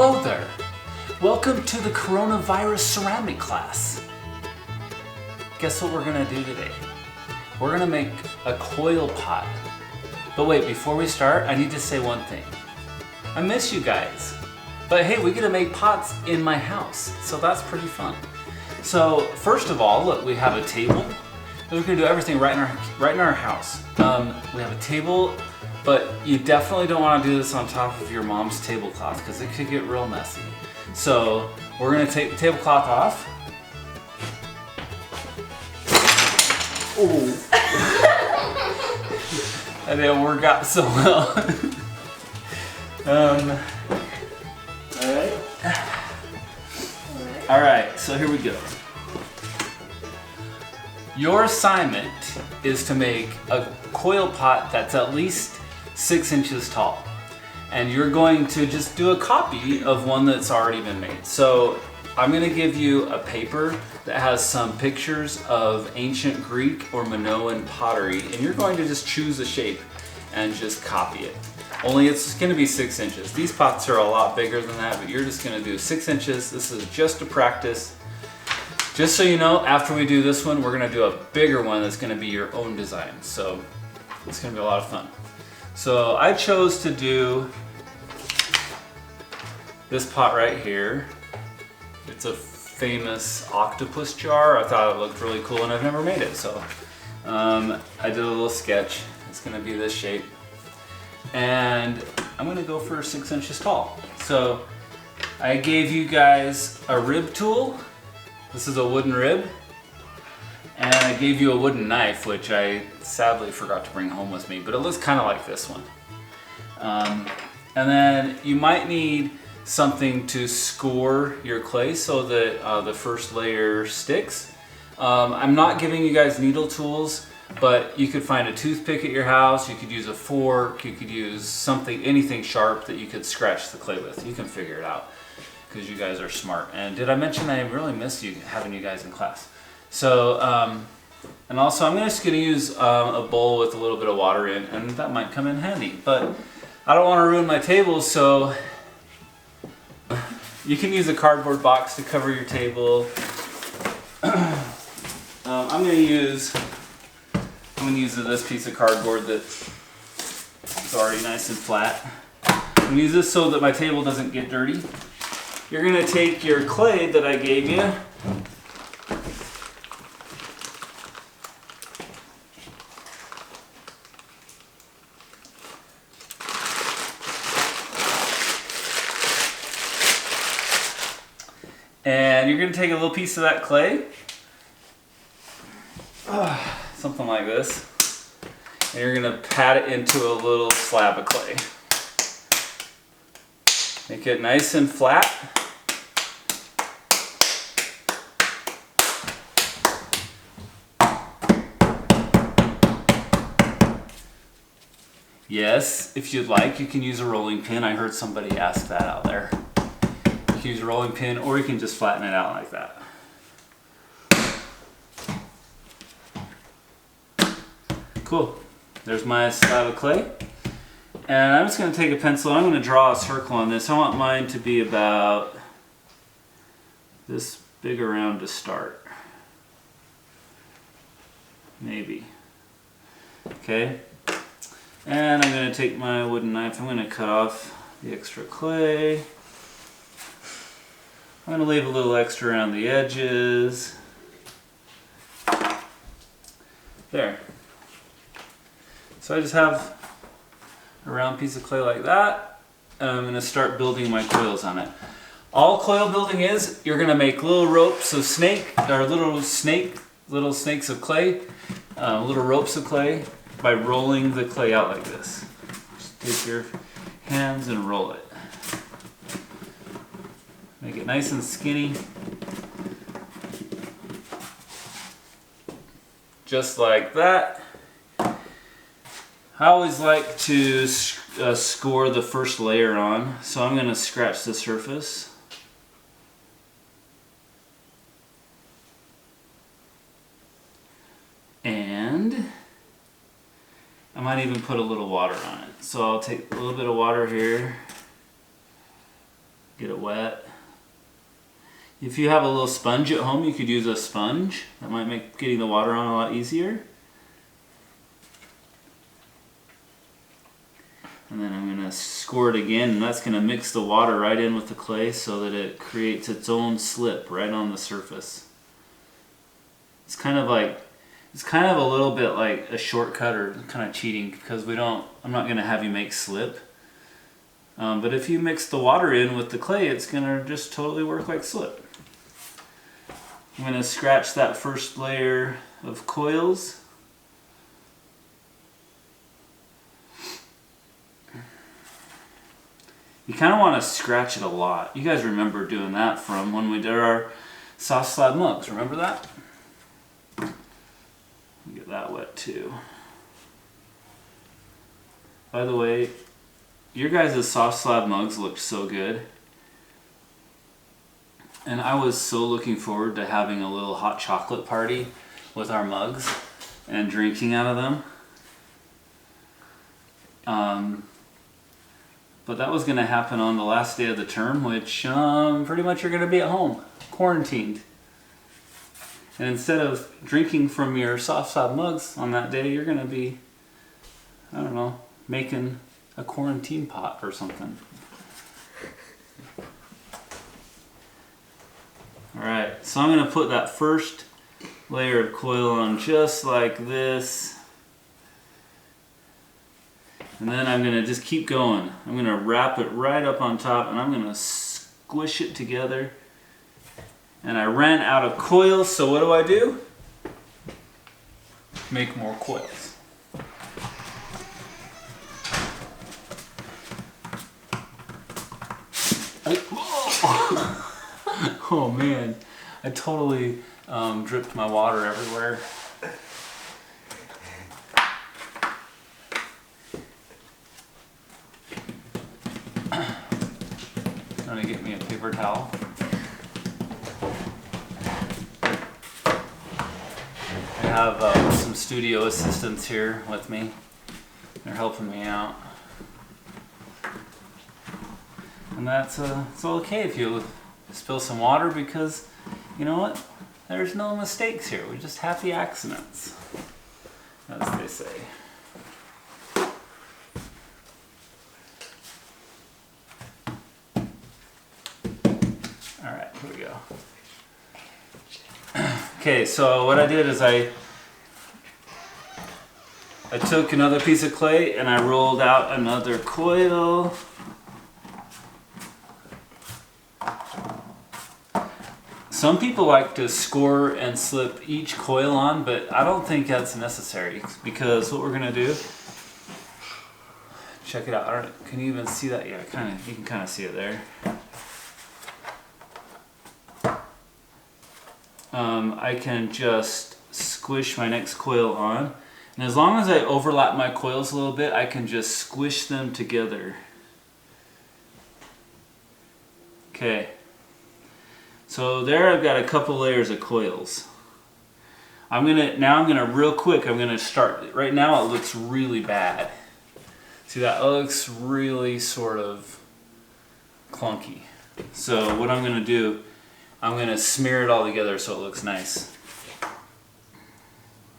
Hello there. Welcome to the coronavirus ceramic class. Guess what we're gonna do today? We're gonna make a coil pot. But wait, before we start, I need to say one thing. I miss you guys. But hey, we get to make pots in my house, so that's pretty fun. So first of all, look, we have a table. We're gonna do everything right in our house. We have a table, but you definitely don't want to do this on top of your mom's tablecloth because it could get real messy. So we're gonna take the tablecloth off. Ooh. That didn't work out so well. All right, so here we go. Your assignment is to make a coil pot that's at least 6 inches tall. And you're going to just do a copy of one that's already been made. So I'm gonna give you a paper that has some pictures of ancient Greek or Minoan pottery, and you're going to just choose a shape and just copy it. Only it's gonna be 6 inches. These pots are a lot bigger than that, but you're just gonna do 6 inches. This is just a practice. Just so you know, after we do this one, we're gonna do a bigger one that's gonna be your own design. So it's gonna be a lot of fun. So I chose to do this pot right here. It's a famous octopus jar. I thought it looked really cool and I've never made it. So I did a little sketch. It's gonna be this shape. And I'm gonna go for 6 inches tall. So I gave you guys a rib tool. This is a wooden rib. And I gave you a wooden knife, which I sadly forgot to bring home with me, but it looks kind of like this one. And then you might need something to score your clay so that the first layer sticks. I'm not giving you guys needle tools, but you could find a toothpick at your house, you could use a fork, you could use something, anything sharp that you could scratch the clay with. You can figure it out because you guys are smart. And did I mention I really miss you having you guys in class? So, and also I'm just gonna use a bowl with a little bit of water in, and that might come in handy, but I don't wanna ruin my table, so you can use a cardboard box to cover your table. I'm gonna use this piece of cardboard that's already nice and flat. I'm gonna use this so that my table doesn't get dirty. You're gonna take your clay that I gave you, and you're gonna take a little piece of that clay, something like this, and you're gonna pat it into a little slab of clay. Make it nice and flat. Yes, if you'd like, you can use a rolling pin. I heard somebody ask that out there. You can use a rolling pin, or you can just flatten it out like that. Cool. There's my slab of clay. And I'm just going to take a pencil. I'm going to draw a circle on this. I want mine to be about this big around to start. Maybe. Okay. And I'm going to take my wooden knife. I'm going to cut off the extra clay. I'm going to leave a little extra around the edges. There. So I just have a round piece of clay like that, and I'm going to start building my coils on it. All coil building is, you're going to make little ropes of little snakes of clay, little ropes of clay, by rolling the clay out like this. Just take your hands and roll it. Make it nice and skinny. Just like that. I always like to score the first layer on, so I'm going to scratch the surface. And I might even put a little water on it. So I'll take a little bit of water here, get it wet. If you have a little sponge at home, you could use a sponge. That might make getting the water on a lot easier. And then I'm going to score it again, and that's going to mix the water right in with the clay so that it creates its own slip right on the surface. It's kind of a little bit like a shortcut or kind of cheating, because I'm not going to have you make slip. But if you mix the water in with the clay, it's going to just totally work like slip. I'm going to scratch that first layer of coils. You kind of want to scratch it a lot. You guys remember doing that from when we did our soft slab mugs. Remember that? Get that wet too. By the way, your guys' soft slab mugs looked so good. And I was so looking forward to having a little hot chocolate party with our mugs and drinking out of them. But that was going to happen on the last day of the term, which pretty much you're going to be at home, quarantined. And instead of drinking from your soft slab mugs on that day, you're going to be, I don't know, making a quarantine pot or something. Alright, so I'm going to put that first layer of coil on just like this. And then I'm going to just keep going. I'm going to wrap it right up on top, and I'm going to squish it together. And I ran out of coils, so what do? Make more coils. Oh man, I totally dripped my water everywhere. Trying to get me a paper towel. I have some studio assistants here with me. They're helping me out. And that's it's okay if you spill some water, because you know what? There's no mistakes here. We're just happy accidents, as they say. Alright, here we go. Okay, so what I did is I took another piece of clay and I rolled out another coil. Some people like to score and slip each coil on, but I don't think that's necessary, because what we're going to do, check it out. Can you even see that? Yeah, you can kind of see it there. I can just squish my next coil on, and as long as I overlap my coils a little bit, I can just squish them together. Okay. So there I've got a couple layers of coils. I'm gonna real quick, I'm gonna start. Right now it looks really bad. See that? It looks really sort of clunky. So what I'm gonna do, I'm gonna smear it all together so it looks nice.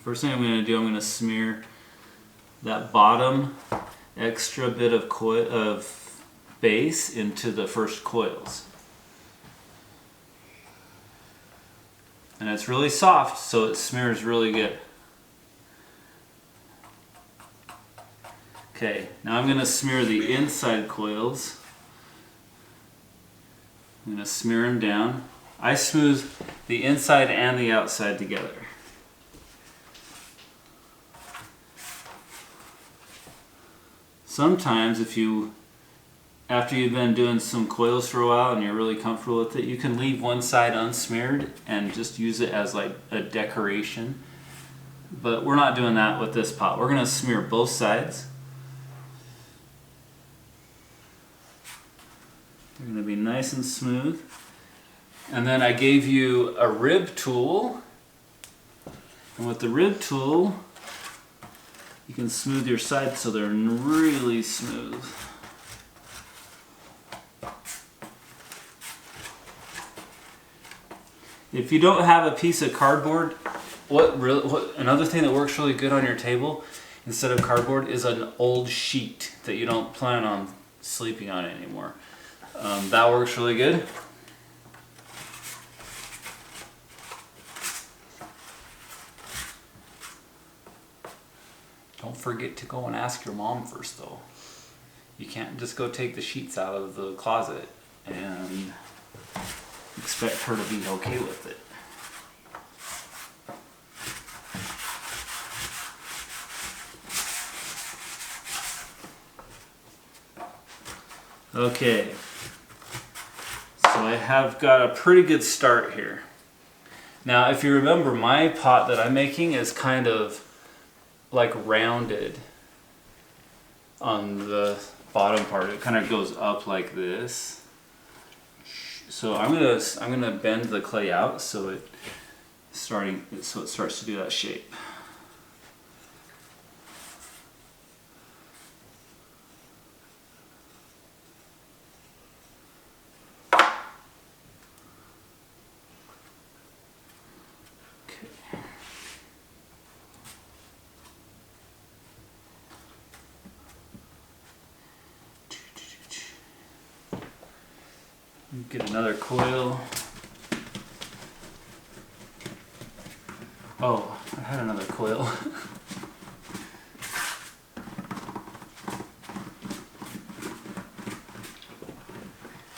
First thing I'm gonna do, I'm gonna smear that bottom extra bit of base into the first coils. And it's really soft, so it smears really good. Okay, now I'm going to smear the inside coils. I'm going to smear them down. I smooth the inside and the outside together. Sometimes after you've been doing some coils for a while and you're really comfortable with it, you can leave one side unsmeared and just use it as like a decoration. But we're not doing that with this pot. We're going to smear both sides. They're going to be nice and smooth. And then I gave you a rib tool. And with the rib tool, you can smooth your sides so they're really smooth. If you don't have a piece of cardboard, another thing that works really good on your table instead of cardboard is an old sheet that you don't plan on sleeping on anymore. That works really good. Don't forget to go and ask your mom first though. You can't just go take the sheets out of the closet and expect her to be okay with it. Okay, so I have got a pretty good start here. Now if you remember, my pot that I'm making is kind of like rounded on the bottom part. It kind of goes up like this. So I'm gonna bend the clay out so it starts to do that shape. Get another coil. Oh, I had another coil.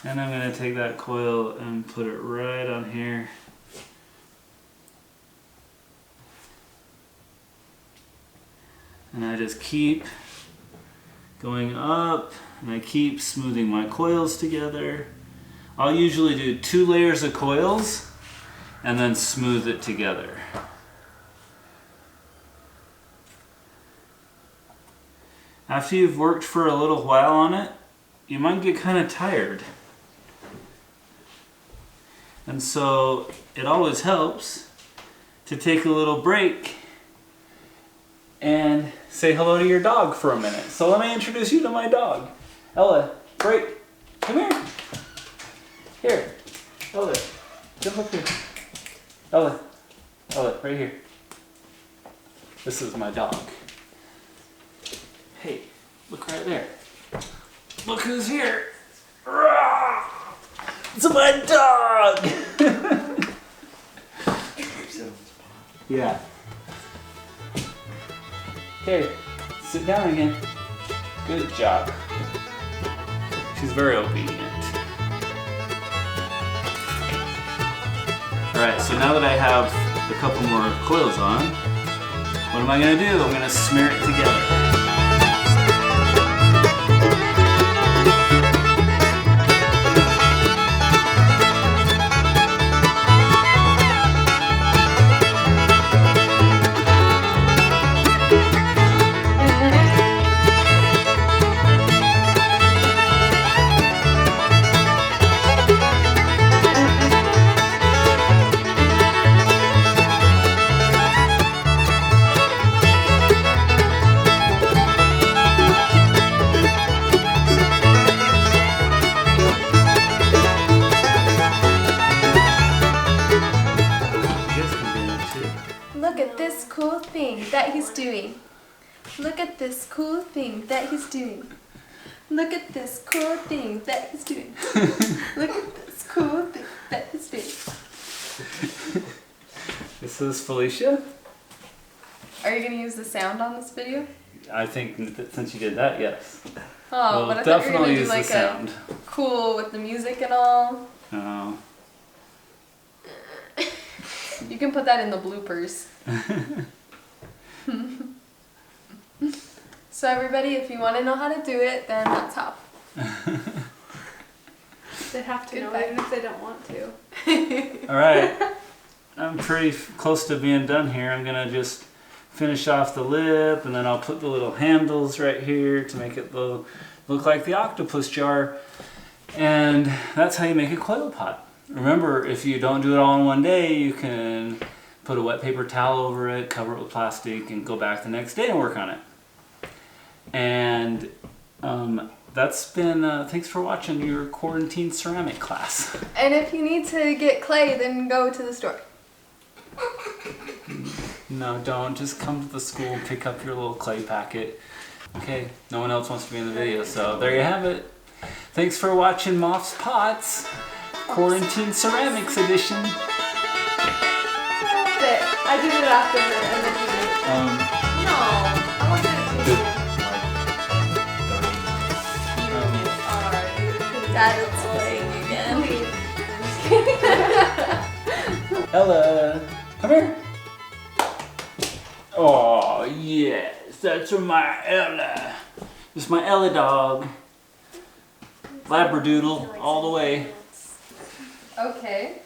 And I'm going to take that coil and put it right on here. And I just keep going up and I keep smoothing my coils together. I'll usually do 2 layers of coils and then smooth it together. After you've worked for a little while on it, you might get kind of tired. And so it always helps to take a little break and say hello to your dog for a minute. So let me introduce you to my dog. Ella, break. Come here. Here. Ella, jump up here. Ella, right here. This is my dog. Hey, look right there. Look who's here. It's my dog! Yeah. Okay, sit down again. Good job. She's very obedient. Alright, so now that I have a couple more coils on, what am I going to do? I'm going to smear it together. That he's doing. Look at this cool thing that he's doing. Look at this cool thing that he's doing. Look at this cool thing that he's doing. This is Felicia. Are you going to use the sound on this video? I think that since you did that, yes. Oh, we'll but I thought you were going to do like the sound. a cool with the music and all. Oh. You can put that in the bloopers. So everybody, if you want to know how to do it, then that's how. They have to know, even if they don't want to. Alright, I'm pretty close to being done here. I'm going to just finish off the lip, and then I'll put the little handles right here to make it look like the octopus jar. And that's how you make a coil pot. Remember, if you don't do it all in one day, you can put a wet paper towel over it, cover it with plastic, and go back the next day and work on it. And that's been, thanks for watching your quarantine ceramic class. And if you need to get clay, then go to the store. No, don't. Just come to the school, pick up your little clay packet. Okay, no one else wants to be in the video, so there you have it. Thanks for watching Moff's Pots, Quarantine Ceramics Edition. I did it after her and then you did it. No, I wasn't Dad is playing again. Ella, come here. Oh, yes, that's my Ella. This is my Ella dog. Labradoodle, all the way. Okay.